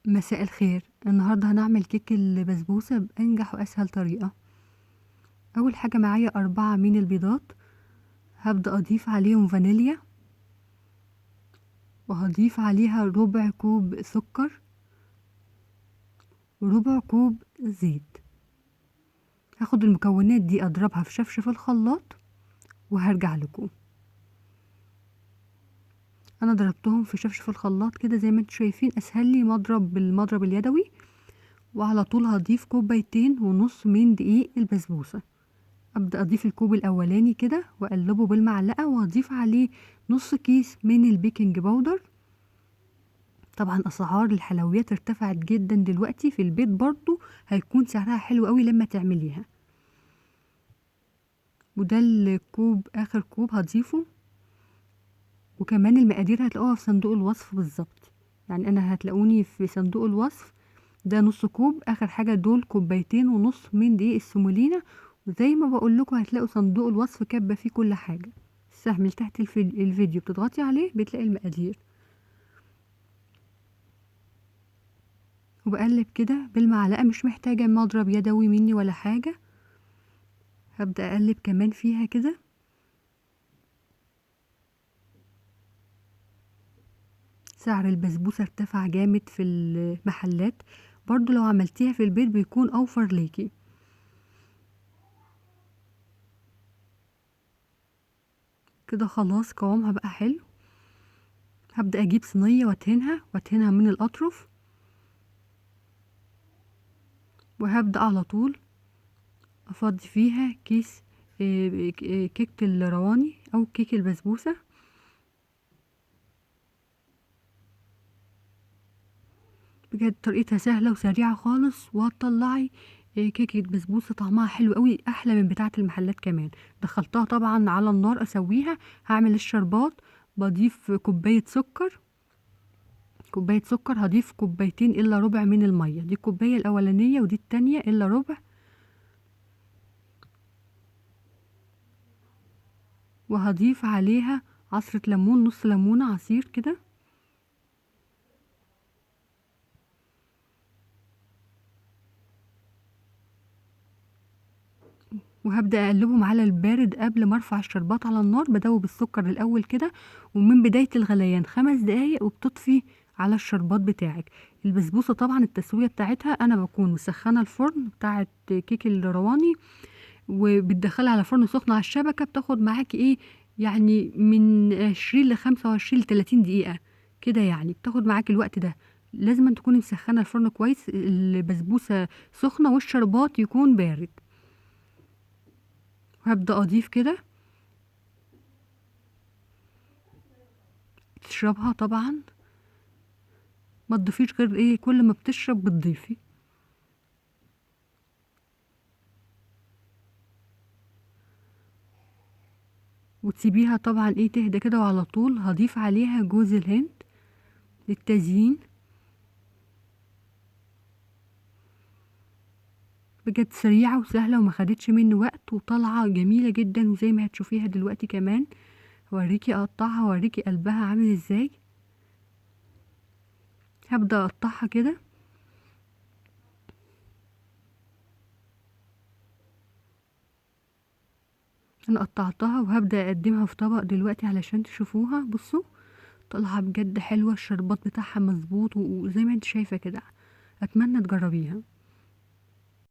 مساء الخير. النهاردة هنعمل كيك البسبوسة بأنجح وأسهل طريقة. أول حاجة معايا 4 من البيضات، هبدأ أضيف عليهم فانيليا، وهضيف عليها ربع كوب سكر وربع كوب زيت. هاخد المكونات دي أضربها في شفشة الخلاط وهرجع لكم. أنا ضربتهم في شفشة الخلاط كده زي ما انتوا شايفين، أسهل لي مضرب بالمضرب اليدوي. وعلى طول هضيف 2.5 كوب من دقيق البسبوسة. ابدا اضيف الكوب الاولاني كده واقلبه بالمعلقه، وهضيف عليه نص كيس من البيكنج باودر. طبعا اسعار الحلويات ارتفعت جدا دلوقتي، في البيت برضو هيكون سعرها حلو قوي لما تعمليها. وده الكوب، اخر كوب هضيفه. وكمان المقادير هتلاقوها في صندوق الوصف بالظبط، يعني انا هتلاقوني في صندوق الوصف. ده نص كوب، اخر حاجه دول 2.5 كوب من دقيق السيمولينا. وزي ما بقول لكم هتلاقوا صندوق الوصف كاتبه فيه كل حاجه. السهم اللي تحت الفيديو بتضغطي عليه بتلاقي المقادير. وبقلب كده بالمعلقه، مش محتاجه مضرب يدوي مني ولا حاجه. هبدا اقلب كمان فيها كده. سعر البسبوسه ارتفع جامد في المحلات، برضو لو عملتيها في البيت بيكون اوفر ليكي. كده خلاص قوامها بقى حلو. هبدأ اجيب صينية وادهنها من الاطراف، وهبدأ على طول افضي فيها كيس كيكة الرواني او كيك البسبوسة. بجد طريقتها سهلة وسريعة خالص، وهتطلعي كيكة بسبوسة طعمها حلو قوي، احلى من بتاعة المحلات كمان. دخلتها طبعا على النار اسويها. هعمل الشربات، بضيف كوباية سكر. هضيف 2.2 إلا ربع من المية، دي الكوباية الأولانية ودي التانية إلا ربع. وهضيف عليها عصرة ليمون، نص ليمونة عصير كده. وهبدأ أقلبهم على البارد قبل ما ارفع الشربات على النار. بدوب السكر الأول كده، ومن بداية الغليان 5 دقايق وبتطفي على الشربات بتاعك. البسبوسة طبعا التسوية بتاعتها أنا بكون مسخنة الفرن بتاعت كيك الرواني، وبتدخلها على فرن سخن على الشبكة. بتاخد معاكي ايه يعني من 20 ل25 ل30 دقيقة كده، يعني بتاخد معاكي الوقت ده. لازم أن تكوني مسخنة الفرن كويس، البسبوسة سخنة والشربات يكون بارد. هبدأ أضيف كده. تشربها طبعا، ما تضيفيش غير ايه كل ما بتشرب بتضيفي. وتسيبيها طبعا ايه تهدى كده، وعلى طول هضيف عليها جوز الهند للتزيين. بجد سريعة وسهلة وما خدتش مني وقت، وطالعة جميلة جدا. وزي ما هتشوفيها دلوقتي كمان، هوريكي اقطعها، هوريكي قلبها عامل ازاي. هبدأ اقطعها كده. انا قطعتها وهبدأ اقدمها في طبق دلوقتي علشان تشوفوها. بصوا طالعة بجد حلوة، الشربات بتاعها مظبوط وزي ما انت شايفة كده. اتمنى تجربيها.